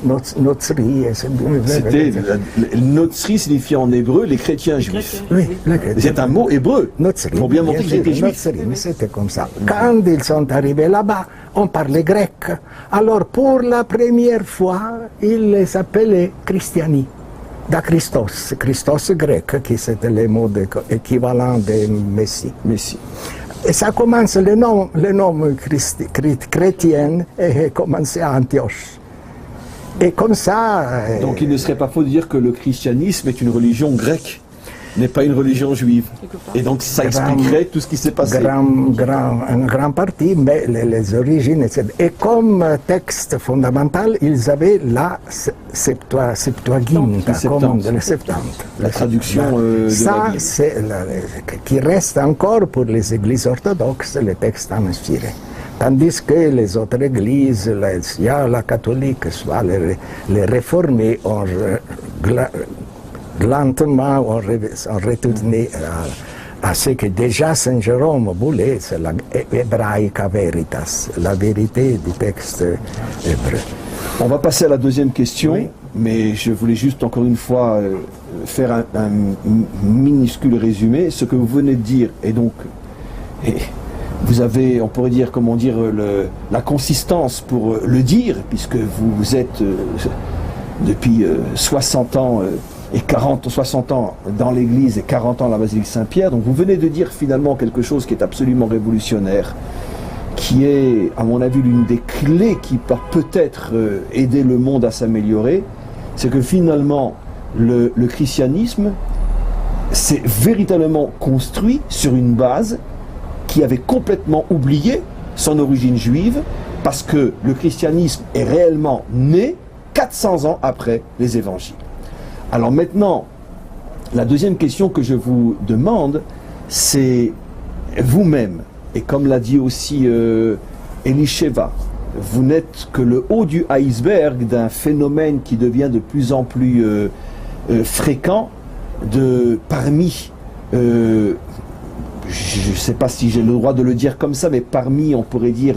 Nozri. C'était, le Nozri signifie en hébreu les chrétiens juifs. Oui, les chrétiens. C'est un mot hébreu. Nozri. Pour bien montrer qu'ils étaient juifs. Nozrim, c'était comme ça. Quand ils sont arrivés là-bas, on parlait grec. Alors, pour la première fois, ils les appelaient Christiani. Da Christos. Christos grec, qui c'était le mot équivalent de Messie. Et ça commence, le nom chrétien est commencé à Antioche. Et comme ça... Donc il ne serait pas faux de dire que le christianisme est une religion grecque, n'est pas une religion juive. Et donc ça expliquerait tout ce qui s'est passé. Un grand parti, mais les origines, etc. Et comme texte fondamental, ils avaient la Septuaginta, le Septante. La traduction de ça, la Bible. C'est qui reste encore pour les églises orthodoxes, le texte inspiré. Tandis que les autres églises, la catholique, soit les réformés, ont lentement on retourné à ce que déjà Saint Jérôme voulait, c'est la hébraïca veritas, la vérité du texte hébreu. On va passer à la deuxième question, oui. Mais je voulais juste encore une fois faire un minuscule résumé. Ce que vous venez de dire, et donc vous avez, on pourrait dire, comment dire, la consistance pour le dire, puisque vous êtes depuis 60 ans et 60 ans dans l'église et 40 ans à la basilique Saint-Pierre. Donc vous venez de dire finalement quelque chose qui est absolument révolutionnaire, qui est, à mon avis, l'une des clés qui va peut-être aider le monde à s'améliorer. C'est que finalement, le christianisme s'est véritablement construit sur une base qui avait complètement oublié son origine juive, parce que le christianisme est réellement né 400 ans après les évangiles. Alors maintenant, la deuxième question que je vous demande, c'est vous-même, et comme l'a dit aussi Elisheva, vous n'êtes que le haut du iceberg d'un phénomène qui devient de plus en plus fréquent parmi, je ne sais pas si j'ai le droit de le dire comme ça, mais parmi, on pourrait dire,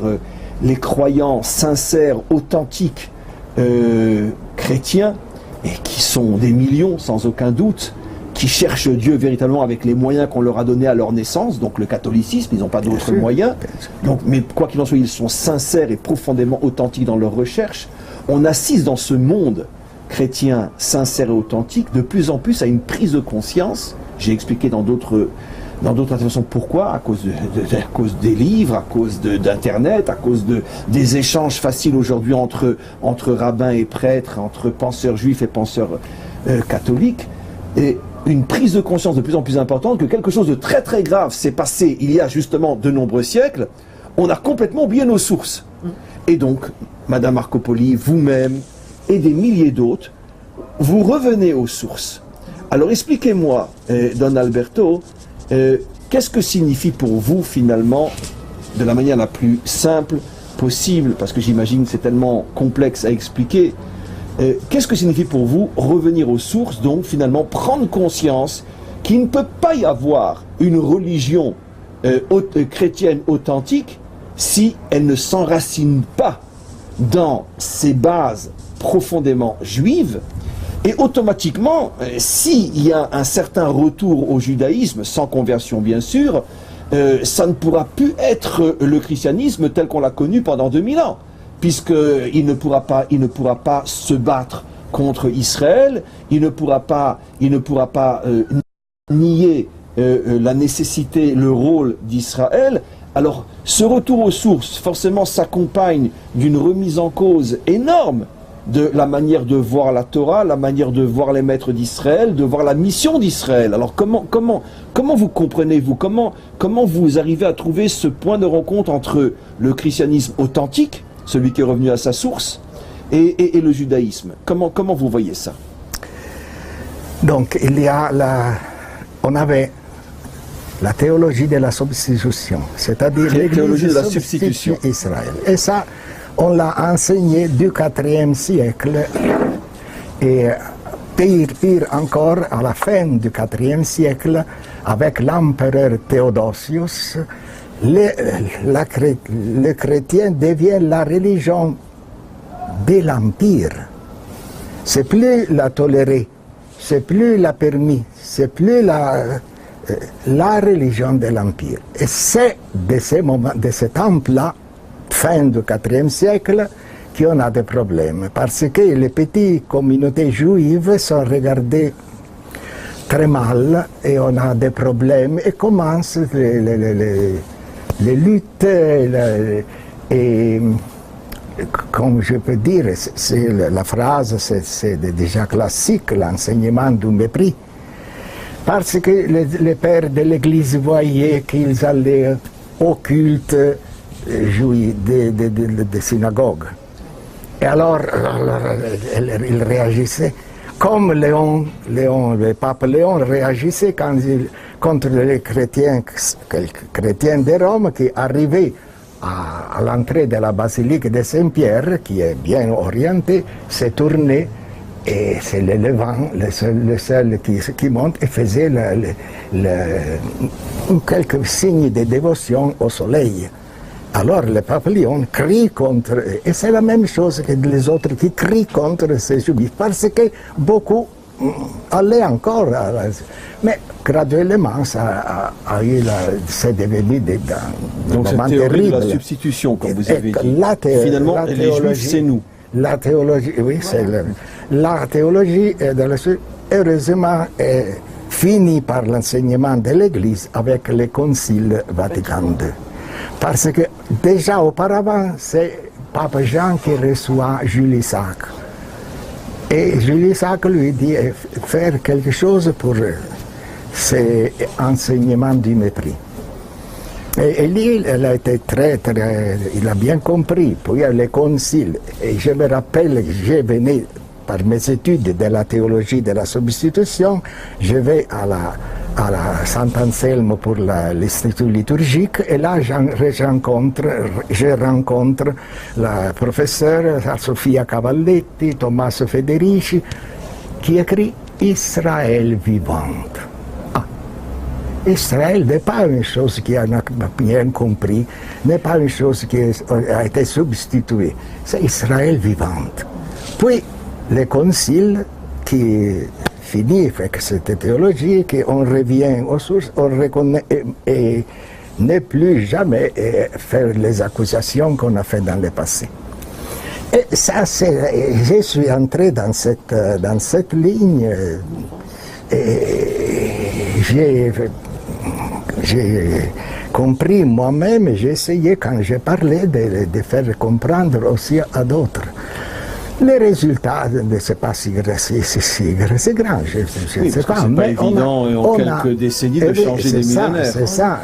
les croyants sincères, authentiques, chrétiens, et qui sont des millions sans aucun doute, qui cherchent Dieu véritablement avec les moyens qu'on leur a donnés à leur naissance, donc le catholicisme, ils n'ont pas d'autres moyens, donc, mais quoi qu'il en soit, ils sont sincères et profondément authentiques dans leur recherche. On assiste dans ce monde chrétien sincère et authentique de plus en plus à une prise de conscience. J'ai expliqué dans d'autres interventions pourquoi, à cause des livres, à cause d'Internet, à cause des échanges faciles aujourd'hui entre rabbins et prêtres, entre penseurs juifs et penseurs catholiques, et une prise de conscience de plus en plus importante que quelque chose de très très grave s'est passé il y a justement de nombreux siècles. On a complètement oublié nos sources. Et donc, Madame Marcopoli, vous-même et des milliers d'autres, vous revenez aux sources. Alors expliquez-moi, Don Alberto, qu'est-ce que signifie pour vous finalement, de la manière la plus simple possible, parce que j'imagine que c'est tellement complexe à expliquer, qu'est-ce que signifie pour vous revenir aux sources, donc finalement prendre conscience qu'il ne peut pas y avoir une religion chrétienne authentique si elle ne s'enracine pas dans ses bases profondément juives. Et automatiquement, s'il y a un certain retour au judaïsme, sans conversion bien sûr, ça ne pourra plus être le christianisme tel qu'on l'a connu pendant 2000 ans, puisqu'il ne pourra pas se battre contre Israël, il ne pourra pas nier la nécessité, le rôle d'Israël. Alors, ce retour aux sources, forcément, s'accompagne d'une remise en cause énorme de la manière de voir la Torah, la manière de voir les maîtres d'Israël, de voir la mission d'Israël. Alors comment vous comprenez-vous, comment vous arrivez à trouver ce point de rencontre entre le christianisme authentique, celui qui est revenu à sa source, et le judaïsme? Comment vous voyez ça? Donc on avait la théologie de la substitution, c'est-à-dire théologie de la substitution Israël. Et ça, on l'a enseigné du IVe siècle et pire encore, à la fin du IVe siècle, avec l'empereur Théodosius, le chrétien devient la religion de l'empire. C'est plus la tolérée, c'est plus la permis, c'est plus la religion de l'empire. Et c'est de ce temps-là, fin du IVe siècle, qu'on a des problèmes, parce que les petites communautés juives sont regardées très mal et on a des problèmes et commencent les luttes et comme je peux dire, la phrase c'est déjà classique, l'enseignement du mépris. Parce que les pères de l'Église voyaient qu'ils allaient au culte juif des synagogues. Et alors, ils réagissaient comme le pape Léon réagissait contre les chrétiens de Rome qui arrivaient à l'entrée de la basilique de Saint-Pierre, qui est bien orientée, se tournait et c'est le Levant, le seul qui monte et faisait quelques signes de dévotion au soleil. Alors le pape Léon crie contre eux. Et c'est la même chose que les autres qui crient contre ces juifs, parce que beaucoup allaient encore. Mais graduellement, ça a eu c'est devenu des donc cette théorie terrible. De la substitution, comme vous avez dit. Finalement, les juifs, c'est nous. La théologie, oui, c'est la théologie, heureusement, est finie par l'enseignement de l'Église avec le Concile Vatican II. Parce que déjà auparavant, c'est Pape Jean qui reçoit Jules Isaac. Et Jules Isaac lui dit faire quelque chose pour ces enseignements du mépris. Et lui, elle a été il a bien compris. Puis il y a le concile. Et je me rappelle que je venais, par mes études de la théologie de la substitution, je vais à Saint-Anselme pour l'institut liturgique, et là je rencontre la professeure Sofia Cavalletti, Tommaso Federici, qui écrit Israël vivante. Israël n'est pas une chose qui a bien compris, n'est pas une chose qui a été substituée, c'est Israël vivante. Puis le concile qui finit avec cette théologie, qu'on revient aux sources, on reconnaît et ne plus jamais faire les accusations qu'on a faites dans le passé. Et ça, je suis entré dans cette ligne et j'ai compris moi-même, j'ai essayé quand j'ai parlé de faire comprendre aussi à d'autres. Les résultats ne sont pas si grands, c'est grand, je ne sais pas. C'est pas évident en quelques décennies de changer des millénaires. C'est ça.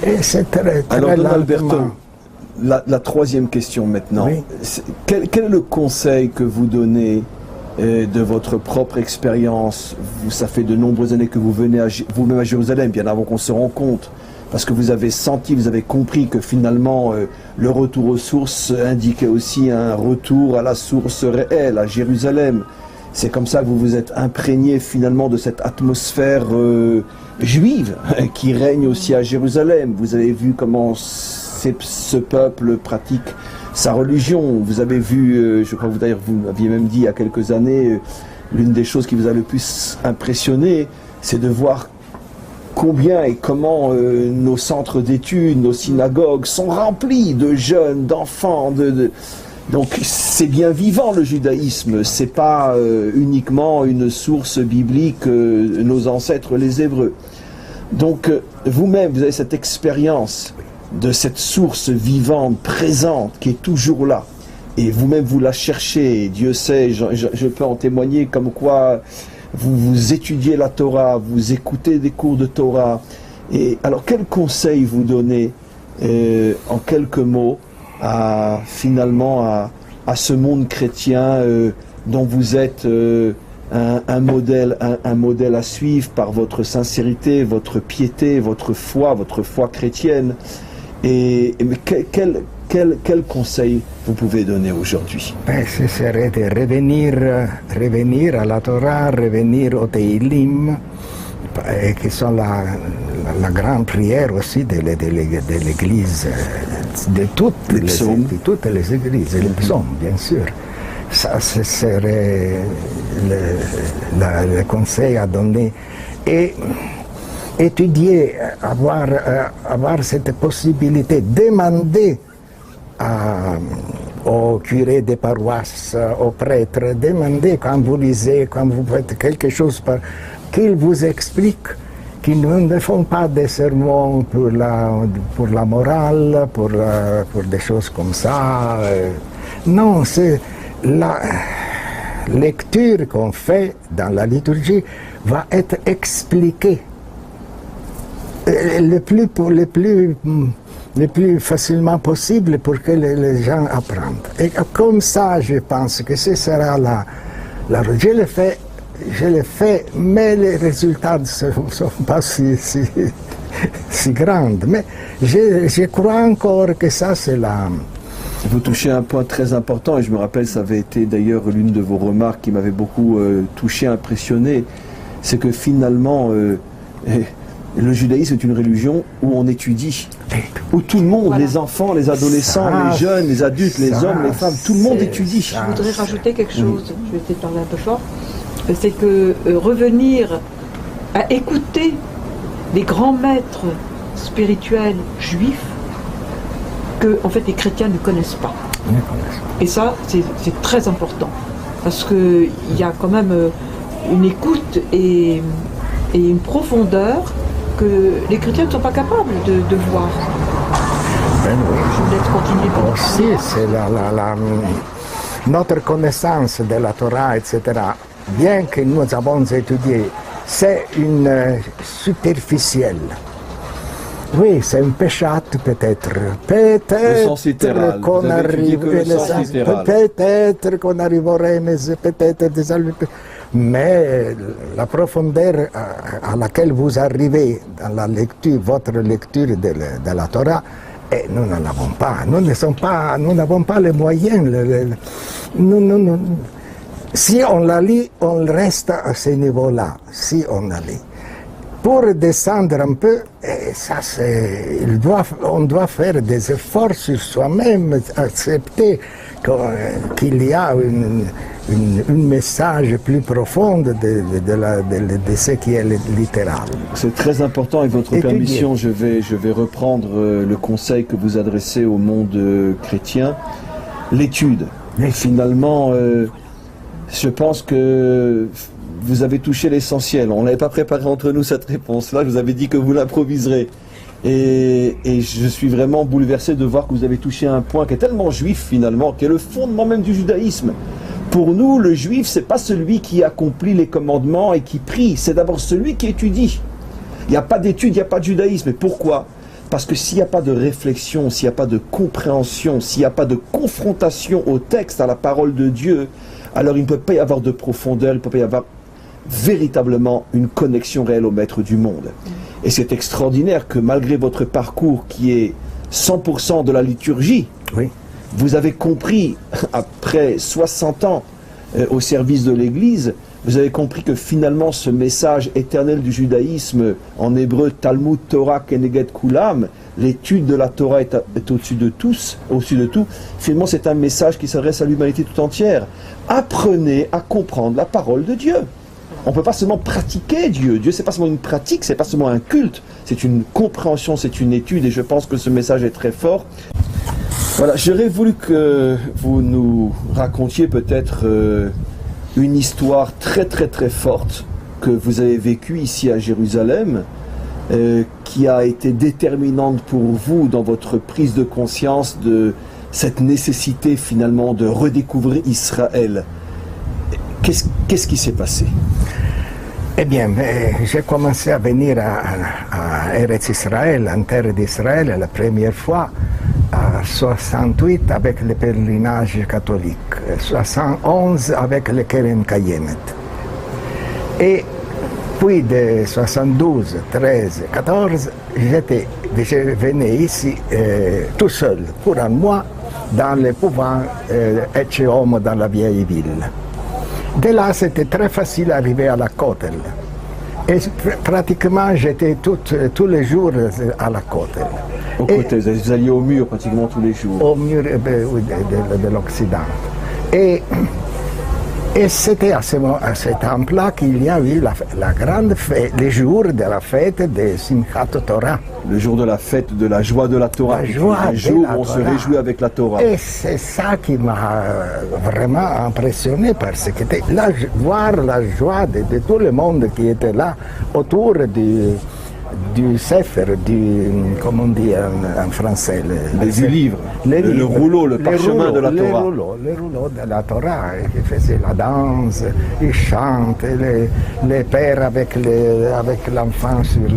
Et c'est très alors, Don Alberto, la troisième question maintenant. Oui. Quel est le conseil que vous donnez de votre propre expérience? Ça fait de nombreuses années que vous venez vous-même à Jérusalem, bien avant qu'on se rencontre. Parce que vous avez senti, vous avez compris que finalement le retour aux sources indiquait aussi un retour à la source réelle, à Jérusalem. C'est comme ça que vous vous êtes imprégné finalement de cette atmosphère juive qui règne aussi à Jérusalem. Vous avez vu comment ce peuple pratique sa religion. Vous avez vu, je crois que d'ailleurs vous m'aviez même dit il y a quelques années, l'une des choses qui vous a le plus impressionné, c'est de voir combien et comment nos centres d'études, nos synagogues sont remplis de jeunes, d'enfants. Donc c'est bien vivant le judaïsme, c'est pas uniquement une source biblique, nos ancêtres les Hébreux. Donc vous-même, vous avez cette expérience de cette source vivante, présente, qui est toujours là. et vous-même vous la cherchez, Dieu sait, je peux en témoigner comme quoi vous étudiez la Torah, vous écoutez des cours de Torah. Et alors quel conseil vous donnez en quelques mots finalement à ce monde chrétien dont vous êtes un modèle à suivre par votre sincérité, votre piété, votre foi chrétienne. Et quel conseil vous pouvez donner aujourd'hui? Ce serait de revenir à la Torah, revenir au Teilim, qui sont la grande prière aussi de l'Église, de toutes les églises, les psaumes, bien sûr. Ça, ce serait le conseil à donner. Et étudier, avoir cette possibilité, demander au curé des paroisses, aux prêtres, demander quand vous lisez, quand vous faites quelque chose, qu'ils vous expliquent qu'ils ne font pas des sermons pour la morale, pour des choses comme ça. Non, c'est la lecture qu'on fait dans la liturgie va être expliquée le plus facilement possible pour que les gens apprennent. Et comme ça, je pense que ce sera je le fais, mais les résultats ne sont pas si grands. Mais je crois encore que ça, c'est Vous touchez un point très important, et je me rappelle, ça avait été d'ailleurs l'une de vos remarques qui m'avait beaucoup touché, impressionné, c'est que finalement, le judaïsme est une religion où on étudie, où tout le monde, voilà, les enfants, les adolescents, les jeunes, les adultes, les hommes, les femmes, tout le monde étudie. Je voudrais rajouter quelque chose, je vais essayer de parler un peu fort, c'est que revenir à écouter les grands maîtres spirituels juifs que en fait les chrétiens ne connaissent pas. Et ça, c'est très important, parce qu'il y a quand même une écoute et une profondeur que les chrétiens ne sont pas capables de voir. Ben oui. Je vous laisse continuer. Aussi, c'est notre connaissance de la Torah, etc., bien que nous avons étudié, c'est une superficielle. Oui, c'est un péchat peut-être. Peut-être qu'on arriverait, mais peut-être mais la profondeur à laquelle vous arrivez dans la lecture, votre lecture de la Torah, nous n'en avons pas. Nous n'avons pas les moyens. Si on la lit, on reste à ce niveau-là. Si on la lit. Pour descendre un peu, on doit faire des efforts sur soi-même, accepter qu'il y a un message plus profond de ce qui est littéral. C'est très important. Avec votre permission, je vais reprendre le conseil que vous adressez au monde chrétien. L'étude. Et finalement, je pense que vous avez touché l'essentiel. On n'avait pas préparé entre nous cette réponse-là. Je vous avais dit que vous l'improviserez. Et je suis vraiment bouleversé de voir que vous avez touché un point qui est tellement juif finalement, qui est le fondement même du judaïsme. Pour nous, le juif, c'est pas celui qui accomplit les commandements et qui prie, c'est d'abord celui qui étudie. Il n'y a pas d'étude, il n'y a pas de judaïsme. Et pourquoi ? Parce que s'il n'y a pas de réflexion, s'il n'y a pas de compréhension, s'il n'y a pas de confrontation au texte, à la parole de Dieu, alors il ne peut pas y avoir de profondeur, il ne peut pas y avoir véritablement une connexion réelle au maître du monde. Et c'est extraordinaire que malgré votre parcours qui est 100% de la liturgie, oui, vous avez compris, après 60 ans au service de l'Église, vous avez compris que finalement ce message éternel du judaïsme, en hébreu Talmud Torah Keneged Kulam, l'étude de la Torah est au-dessus de tous, au-dessus de tout, finalement c'est un message qui s'adresse à l'humanité tout entière. Apprenez à comprendre la parole de Dieu. On ne peut pas seulement pratiquer Dieu. Dieu, c'est pas seulement une pratique, c'est pas seulement un culte, c'est une compréhension, c'est une étude, et je pense que ce message est très fort. Voilà, j'aurais voulu que vous nous racontiez peut-être une histoire très très très forte que vous avez vécue ici à Jérusalem, qui a été déterminante pour vous dans votre prise de conscience cette nécessité finalement de redécouvrir Israël. Qu'est-ce qui s'est passé? Eh bien, j'ai commencé à venir à Eretz Israël, en terre d'Israël, la première fois en 68 avec le pèlerinage catholique, 71 avec le Keren Kayemet. Et puis de 72, 13, 14, je venais ici tout seul, pour un mois, dans le pouvant Ecce Homo dans la vieille ville. De là, c'était très facile d'arriver à la Kotel. Et pratiquement, j'étais tous les jours à la Kotel. Au côté, vous alliez au mur pratiquement tous les jours. Au mur de l'Occident. Et c'était à ce temps-là qu'il y a eu la grande fête, le jour de la fête de Simchat Torah. Le jour de la fête de la joie de la Torah. La joie le jour où on Torah. se réjouit avec la Torah. Et c'est ça qui m'a vraiment impressionné, parce que voir la joie de tout le monde qui était là autour du Sefer, comment on dit en français, du livre, le rouleau, le parchemin de la Torah. Le rouleau de la Torah, qui faisait la danse, ils chantent, les pères avec l'enfant sur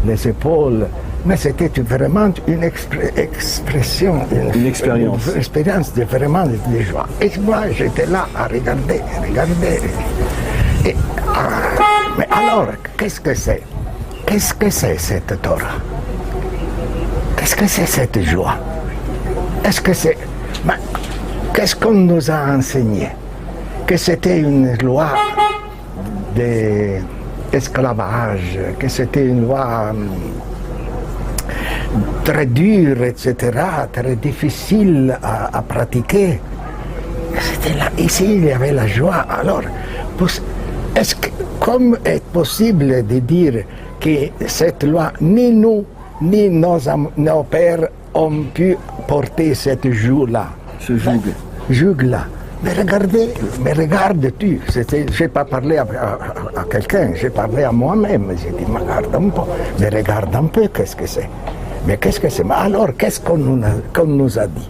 les épaules. Mais c'était vraiment une expression, une expérience de vraiment de joie. Et moi, j'étais là à regarder. Mais alors, qu'est-ce que c'est? Qu'est-ce que c'est cette Torah? Qu'est-ce que c'est cette joie? Qu'est-ce qu'on nous a enseigné? Que c'était une loi d'esclavage, que c'était une loi très dure, etc., très difficile à pratiquer. C'était là, ici, il y avait la joie. Alors, comment est possible de dire que cette loi, ni nous, ni nos pères ont pu porter cette joug-là. Ce joug. Joug-là. Mais regarde-tu. Je n'ai pas parlé à quelqu'un, j'ai parlé à moi-même. J'ai dit, mais regarde un peu, qu'est-ce que c'est? Mais qu'est-ce que c'est? Mais alors, qu'est-ce qu'on nous a dit?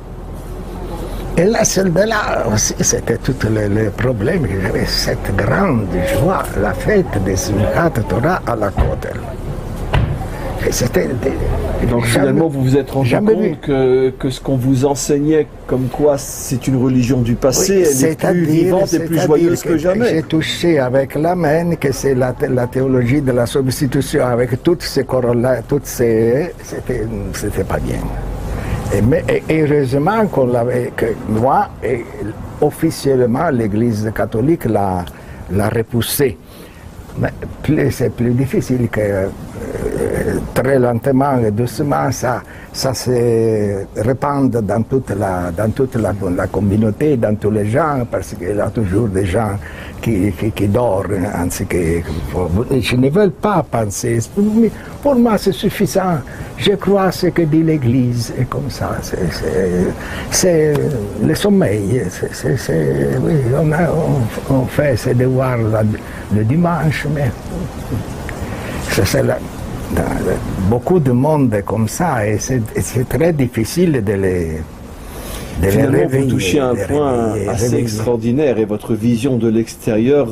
Et là, celle-là aussi, c'était tous les problèmes. J'avais cette grande joie, la fête de Simchat Torah à la Kotel. Donc finalement, vous vous êtes rendu compte que ce qu'on vous enseignait, comme quoi c'est une religion du passé, oui, elle est plus vivante et plus joyeuse que jamais. J'ai touché avec l'amen que c'est la théologie de la substitution, avec toutes ces corollaires, c'était pas bien. Mais heureusement que moi, officiellement, l'Église catholique l'a repoussé. Mais c'est plus difficile que très lentement et doucement, ça se répand dans toute la communauté, dans tous les gens, parce qu'il y a toujours des gens qui dorment, ainsi que je ne veux pas penser. Pour moi, c'est suffisant. Je crois à ce que dit l'Église, et comme ça, c'est le sommeil. Oui, on fait ses devoirs le dimanche, mais c'est beaucoup de monde est comme ça, et c'est très difficile de les Finalement, réveiller. vous touchez un point assez extraordinaire, et votre vision de l'extérieur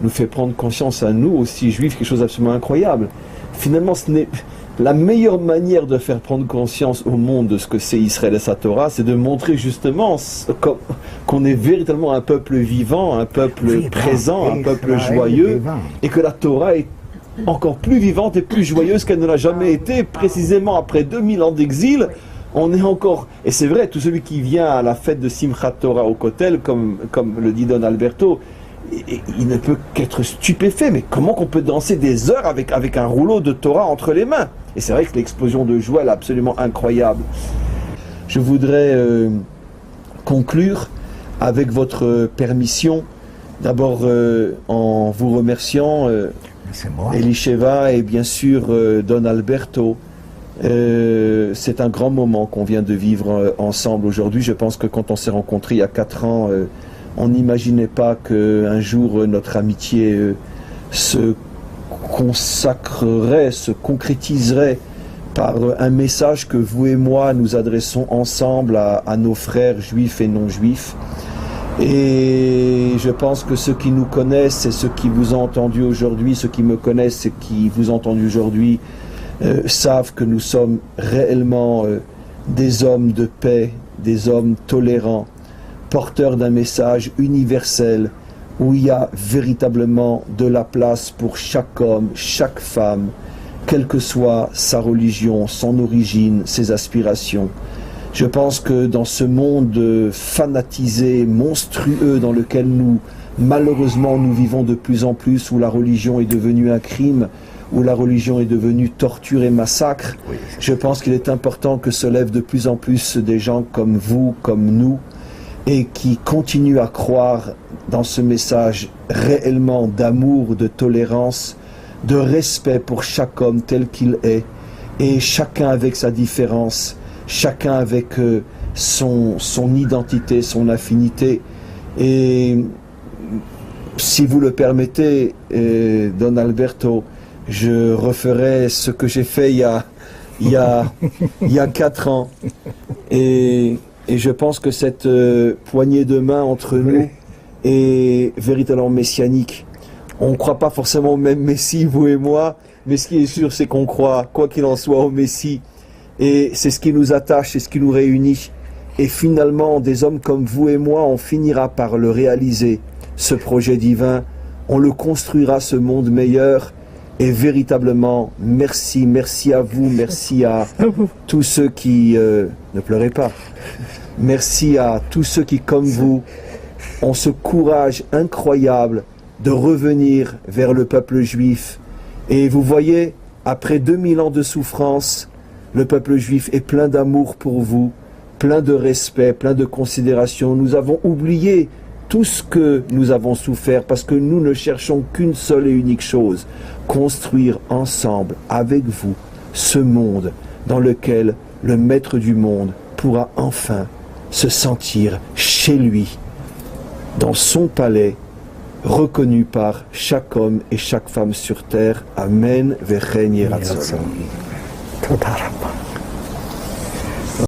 nous fait prendre conscience à nous aussi, juifs, quelque chose d'absolument incroyable. Finalement, ce n'est la meilleure manière de faire prendre conscience au monde de ce que c'est Israël et sa Torah, c'est de montrer justement qu'on est véritablement un peuple vivant, un peuple présent, un peuple joyeux, et que la Torah est encore plus vivante et plus joyeuse qu'elle ne l'a jamais été. Précisément après 2000 ans d'exil, on est encore, et c'est vrai, tout celui qui vient à la fête de Simchat Torah au Kotel, comme le dit Don Alberto, il ne peut qu'être stupéfait. Mais comment qu'on peut danser des heures avec un rouleau de Torah entre les mains? Et c'est vrai que l'explosion de joie est absolument incroyable. Je voudrais conclure avec votre permission, d'abord en vous remerciant Elisheva et bien sûr Don Alberto. C'est un grand moment qu'on vient de vivre ensemble aujourd'hui. Je pense que quand on s'est rencontrés il y a 4 ans, on n'imaginait pas qu'un jour notre amitié se consacrerait, se concrétiserait par un message que vous et moi nous adressons ensemble à nos frères juifs et non juifs. Et je pense que ceux qui nous connaissent et ceux qui vous ont entendu aujourd'hui, ceux qui me connaissent et qui vous ont entendu aujourd'hui, savent que nous sommes réellement des hommes de paix, des hommes tolérants, porteurs d'un message universel où il y a véritablement de la place pour chaque homme, chaque femme, quelle que soit sa religion, son origine, ses aspirations. Je pense que dans ce monde fanatisé, monstrueux dans lequel malheureusement, nous vivons de plus en plus, où la religion est devenue un crime, où la religion est devenue torture et massacre, je pense qu'il est important que se lèvent de plus en plus des gens comme vous, comme nous, et qui continuent à croire dans ce message réellement d'amour, de tolérance, de respect pour chaque homme tel qu'il est, et chacun avec sa différence, chacun avec son identité, son affinité. Et si vous le permettez, Don Alberto, je referai ce que j'ai fait il y a 4 ans. Et je pense que cette poignée de main entre nous est véritablement messianique. On ne croit pas forcément au même Messie, vous et moi, mais ce qui est sûr, c'est qu'on croit, quoi qu'il en soit, au Messie. Et c'est ce qui nous attache, c'est ce qui nous réunit. Et finalement, des hommes comme vous et moi, on finira par le réaliser, ce projet divin. On le construira, ce monde meilleur. Et véritablement, merci, merci à vous, merci à tous ceux qui... ne pleurez pas. Merci à tous ceux qui, comme vous, ont ce courage incroyable de revenir vers le peuple juif. Et vous voyez, après 2000 ans de souffrance, le peuple juif est plein d'amour pour vous, plein de respect, plein de considération. Nous avons oublié tout ce que nous avons souffert parce que nous ne cherchons qu'une seule et unique chose, construire ensemble, avec vous, ce monde dans lequel le maître du monde pourra enfin se sentir chez lui, dans son palais, reconnu par chaque homme et chaque femme sur terre. Amen. Vechen Yeratzon.